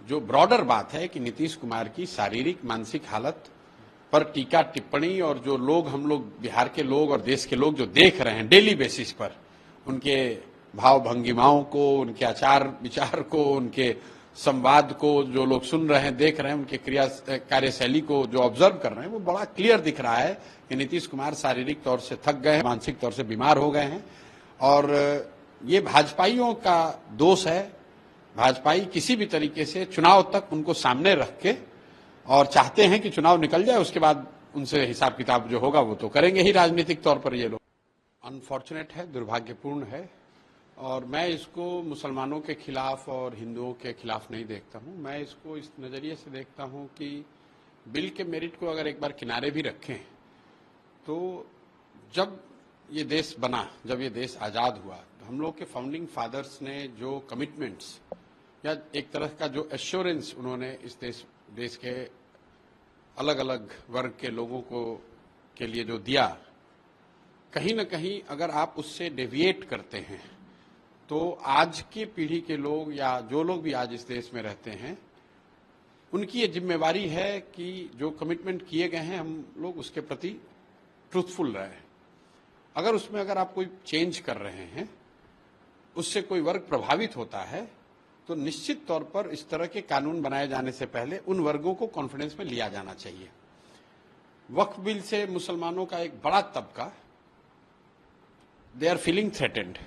जो ब्रॉडर बात है कि नीतीश कुमार की शारीरिक मानसिक हालत पर टीका टिप्पणी और जो लोग हम लोग बिहार के लोग और देश के लोग जो देख रहे हैं डेली बेसिस पर, उनके भाव भंगिमाओं को, उनके आचार विचार को, उनके संवाद को जो लोग सुन रहे हैं, देख रहे हैं, उनके कार्यशैली को जो ऑब्जर्व कर रहे हैं, वो बड़ा क्लियर दिख रहा है कि नीतीश कुमार शारीरिक तौर से थक गए हैं, मानसिक तौर से बीमार हो गए हैं। और ये भाजपाइयों का दोष है। भाजपाई किसी भी तरीके से चुनाव तक उनको सामने रख के और चाहते हैं कि चुनाव निकल जाए, उसके बाद उनसे हिसाब किताब जो होगा वो तो करेंगे ही राजनीतिक तौर पर। ये लोग अनफॉर्चुनेट है, दुर्भाग्यपूर्ण है, और मैं इसको मुसलमानों के खिलाफ और हिंदुओं के खिलाफ नहीं देखता हूं। मैं इसको इस नजरिए से देखता हूं कि बिल के मेरिट को अगर एक बार किनारे भी रखें तो जब ये देश बना, जब ये देश आजाद हुआ, तो हम लोग के फाउंडिंग फादर्स ने जो कमिटमेंट्स या एक तरह का जो एश्योरेंस उन्होंने इस देश के अलग अलग वर्ग के लोगों को के लिए जो दिया, कहीं न कहीं अगर आप उससे डेविएट करते हैं तो आज की पीढ़ी के लोग या जो लोग भी आज इस देश में रहते हैं, उनकी ये जिम्मेवारी है कि जो कमिटमेंट किए गए हैं हम लोग उसके प्रति ट्रूथफुल रहे। अगर आप कोई चेंज कर रहे हैं, उससे कोई वर्ग प्रभावित होता है, तो निश्चित तौर पर इस तरह के कानून बनाए जाने से पहले उन वर्गों को कॉन्फिडेंस में लिया जाना चाहिए। वक्फ बिल से मुसलमानों का एक बड़ा तबका, दे आर फीलिंग थ्रेटेंड।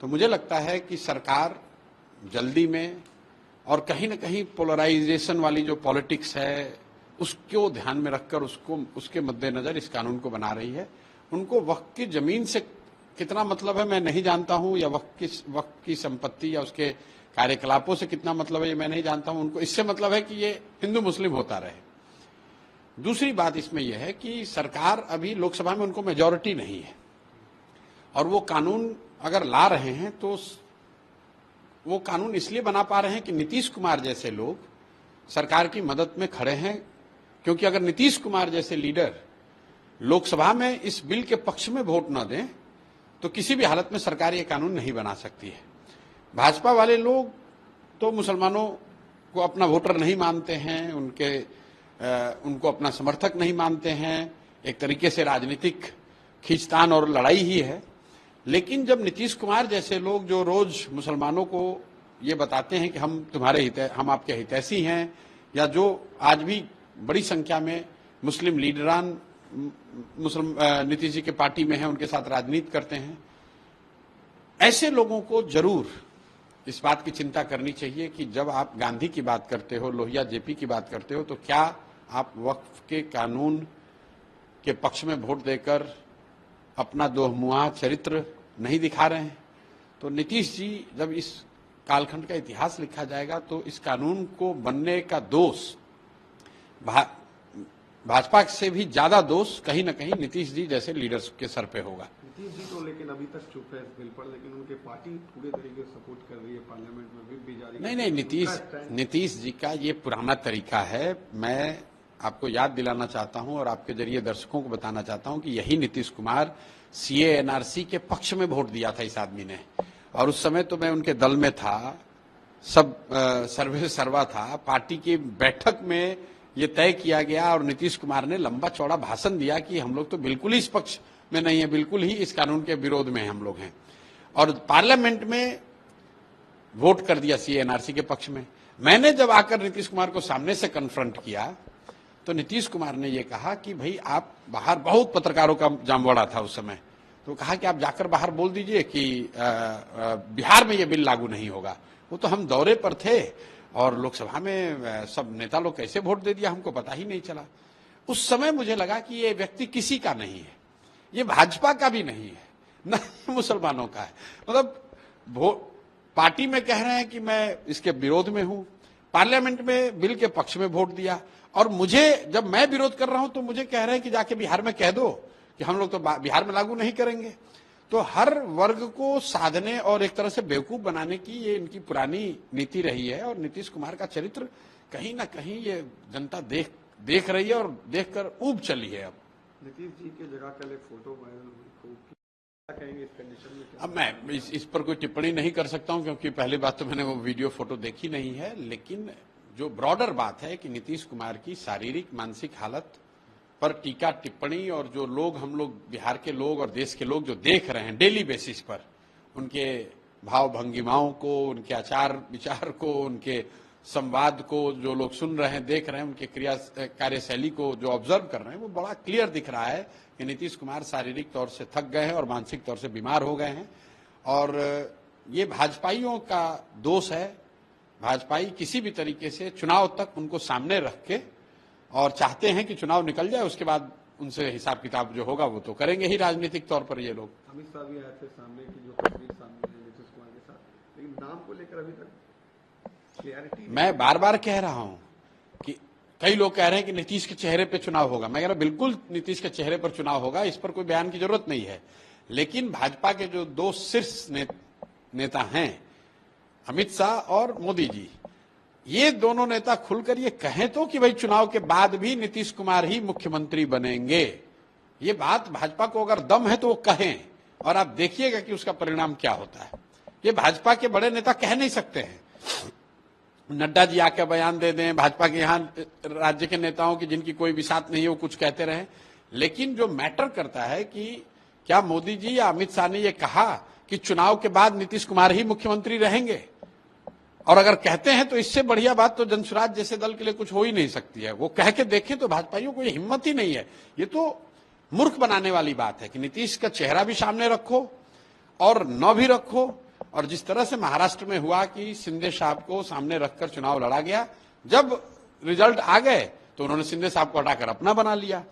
तो मुझे लगता है कि सरकार जल्दी में और कहीं न कहीं पोलराइजेशन वाली जो पॉलिटिक्स है उसको ध्यान में रखकर उसके मद्देनजर इस कानून को बना रही है। उनको वक्फ की जमीन से कितना मतलब है मैं नहीं जानता हूं, या वक्फ की संपत्ति या उसके कार्यकलापों से कितना मतलब है ये मैं नहीं जानता हूं। उनको इससे मतलब है कि ये हिंदू मुस्लिम होता रहे। दूसरी बात इसमें यह है कि सरकार अभी लोकसभा में उनको मेजॉरिटी नहीं है, और वो कानून अगर ला रहे हैं तो वो कानून इसलिए बना पा रहे हैं कि नीतीश कुमार जैसे लोग सरकार की मदद में खड़े हैं। क्योंकि अगर नीतीश कुमार जैसे लीडर लोकसभा में इस बिल के पक्ष में वोट न दें तो किसी भी हालत में सरकार ये कानून नहीं बना सकती है। भाजपा वाले लोग तो मुसलमानों को अपना वोटर नहीं मानते हैं, उनको अपना समर्थक नहीं मानते हैं, एक तरीके से राजनीतिक खींचतान और लड़ाई ही है। लेकिन जब नीतीश कुमार जैसे लोग जो रोज मुसलमानों को ये बताते हैं कि हम आपके हितैषी हैं, या जो आज भी बड़ी संख्या में मुस्लिम लीडरान नीतीश जी के पार्टी में हैं, उनके साथ राजनीति करते हैं, ऐसे लोगों को जरूर इस बात की चिंता करनी चाहिए कि जब आप गांधी की बात करते हो, लोहिया जेपी की बात करते हो, तो क्या आप वक्फ के कानून के पक्ष में वोट देकर अपना दोमुहा चरित्र नहीं दिखा रहे हैं? तो नीतीश जी जब इस कालखंड का इतिहास लिखा जाएगा तो इस कानून को बनने का दोष भाजपा से भी ज्यादा दोष कहीं न कहीं नीतीश जी जैसे लीडर्स के सर पे होगा। नीतीश जी तो लेकिन अभी तक चुप है इस बिल पर, लेकिन उनके पार्टी पूरे तरीके से सपोर्ट कर रही है, पार्लियामेंट में व्हिप भी जारी। नहीं, नीतीश जी का ये पुराना तरीका है। मैं आपको याद दिलाना चाहता हूं और आपके जरिए दर्शकों को बताना चाहता हूं कि यही नीतीश कुमार सीए एनआरसी के पक्ष में वोट दिया था इस आदमी ने, और उस समय तो मैं उनके दल में था, सब सर्वे सर्वा था। पार्टी की बैठक में ये तय किया गया और नीतीश कुमार ने लंबा चौड़ा भाषण दिया कि हम लोग तो बिल्कुल ही इस पक्ष में नहीं है, बिल्कुल ही इस कानून के विरोध में हम लोग हैं, और पार्लियामेंट में वोट कर दिया सीए एनआरसी के पक्ष में। मैंने जब आकर नीतीश कुमार को सामने से कन्फ्रंट किया तो नीतीश कुमार ने ये कहा कि भाई आप बाहर, बहुत पत्रकारों का जामवाड़ा था उस समय, तो कहा कि आप जाकर बाहर बोल दीजिए कि बिहार में ये बिल लागू नहीं होगा। वो तो हम दौरे पर थे और लोकसभा में सब नेता लोग कैसे वोट दे दिया हमको पता ही नहीं चला। उस समय मुझे लगा कि ये व्यक्ति किसी का नहीं है, ये भाजपा का भी नहीं है, न मुसलमानों का है। मतलब पार्टी में कह रहे हैं कि मैं इसके विरोध में हूं, पार्लियामेंट में बिल के पक्ष में वोट दिया, और मुझे जब मैं विरोध कर रहा हूं तो मुझे कह रहे हैं कि जाके बिहार में कह दो कि हम लोग तो बिहार में लागू नहीं करेंगे। तो हर वर्ग को साधने और एक तरह से बेवकूफ बनाने की ये इनकी पुरानी नीति रही है, और नीतीश कुमार का चरित्र कहीं ना कहीं ये जनता देख रही है और देखकर ऊब चली है। अब नीतीश जी के जगह कल एक फोटो वायरल हुई, क्या कहेंगे इस कंडीशन में? अब मैं इस पर कोई टिप्पणी नहीं कर सकता हूं, क्योंकि पहली बात तो मैंने वो वीडियो फोटो देखी नहीं है, लेकिन जो ब्रॉडर बात है कि नीतीश कुमार की शारीरिक मानसिक हालत पर टीका टिप्पणी और जो लोग हम लोग बिहार के लोग और देश के लोग जो देख रहे हैं डेली बेसिस पर, उनके भाव भंगिमाओं को, उनके आचार विचार को, उनके संवाद को जो लोग सुन रहे हैं, देख रहे हैं, उनके कार्यशैली को जो ऑब्जर्व कर रहे हैं, वो बड़ा क्लियर दिख रहा है कि नीतीश कुमार शारीरिक तौर से थक गए हैं और मानसिक तौर से बीमार हो गए हैं। और ये भाजपाइयों का दोष है। भाजपाई किसी भी तरीके से चुनाव तक उनको सामने रख के और चाहते हैं कि चुनाव निकल जाए, उसके बाद उनसे हिसाब किताब जो होगा वो तो करेंगे ही राजनीतिक तौर पर ये लोग। अमित शाह भी आए थे सामने की जो तस्वीर सामने है नीतीश कुमार के साथ, लेकिन नाम को लेकर अभी तक क्लियरिटी। मैं बार बार कह रहा हूं कि कई लोग कह रहे हैं कि नीतीश के चेहरे पे चुनाव होगा। मैं कह रहा बिल्कुल नीतीश के चेहरे पर चुनाव होगा, इस पर कोई बयान की जरूरत नहीं है। लेकिन भाजपा के जो दो शीर्ष नेता हैं, अमित शाह और मोदी जी, ये दोनों नेता खुलकर ये कहें तो कि भाई चुनाव के बाद भी नीतीश कुमार ही मुख्यमंत्री बनेंगे। ये बात भाजपा को अगर दम है तो वो कहें, और आप देखिएगा कि उसका परिणाम क्या होता है। ये भाजपा के बड़े नेता कह नहीं सकते हैं। नड्डा जी आके बयान दे दें, भाजपा के यहाँ राज्य के नेताओं की जिनकी कोई विसात नहीं है वो कुछ कहते रहे, लेकिन जो मैटर करता है कि क्या मोदी जी या अमित शाह ने ये कहा कि चुनाव के बाद नीतीश कुमार ही मुख्यमंत्री रहेंगे। और अगर कहते हैं तो इससे बढ़िया बात तो जनसुराज जैसे दल के लिए कुछ हो ही नहीं सकती है। वो कह के देखें तो भाजपाइयों को ये हिम्मत ही नहीं है। ये तो मूर्ख बनाने वाली बात है कि नीतीश का चेहरा भी सामने रखो और न भी रखो। और जिस तरह से महाराष्ट्र में हुआ कि शिंदे साहब को सामने रखकर चुनाव लड़ा गया, जब रिजल्ट आ गए तो उन्होंने शिंदे साहब को हटाकर अपना बना लिया।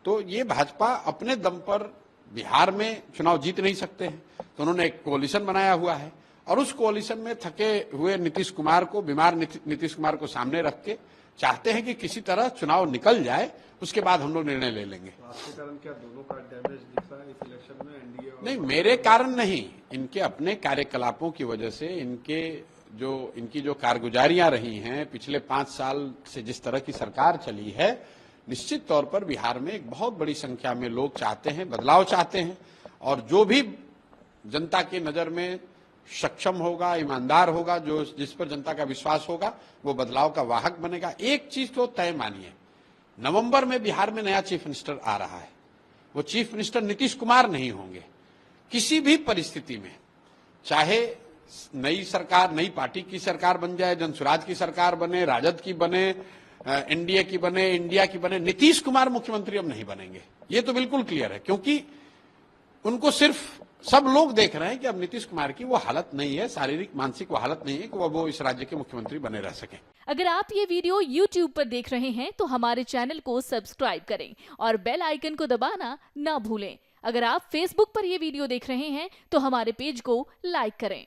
तो ये भाजपा अपने दम पर बिहार में चुनाव जीत नहीं सकते हैं, तो उन्होंने एक कोalition बनाया हुआ है और उस कोalition में थके हुए नीतीश कुमार को, बीमार नीतीश कुमार को सामने रख के चाहते हैं कि किसी तरह चुनाव निकल जाए, उसके बाद हम लोग निर्णय ले लेंगे। तो आपके कारण क्या दोनों का डैमेज दिख रहा है इस इलेक्शन में, एनडीए और नहीं, मेरे कारण नहीं, इनके अपने कार्यकलापों की वजह से, इनकी जो कारगुजारियां रही हैं पिछले 5 साल से, जिस तरह की सरकार चली है, निश्चित तौर पर बिहार में एक बहुत बड़ी संख्या में लोग चाहते हैं, बदलाव चाहते हैं। और जो भी जनता की नजर में सक्षम होगा, ईमानदार होगा, जो जिस पर जनता का विश्वास होगा, वो बदलाव का वाहक बनेगा। एक चीज तो तय मानिए, नवंबर में बिहार में नया चीफ मिनिस्टर आ रहा है। वो चीफ मिनिस्टर नीतीश कुमार नहीं होंगे किसी भी परिस्थिति में। चाहे नई सरकार, नई पार्टी की सरकार बन जाए, जनसुराज की सरकार बने, राजद की बने, एनडीए की बने, इंडिया की बने, नीतीश कुमार मुख्यमंत्री अब नहीं बनेंगे। ये तो बिल्कुल क्लियर है, क्योंकि उनको सिर्फ सब लोग देख रहे हैं कि अब नीतीश कुमार की वो हालत नहीं है, शारीरिक मानसिक वो हालत नहीं है कि वो इस राज्य के मुख्यमंत्री बने रह सकें। अगर आप ये वीडियो YouTube पर देख रहे हैं तो हमारे चैनल को सब्सक्राइब करें और बेल आइकन को दबाना ना भूलें। अगर आप Facebook पर ये वीडियो देख रहे हैं तो हमारे पेज को लाइक करें।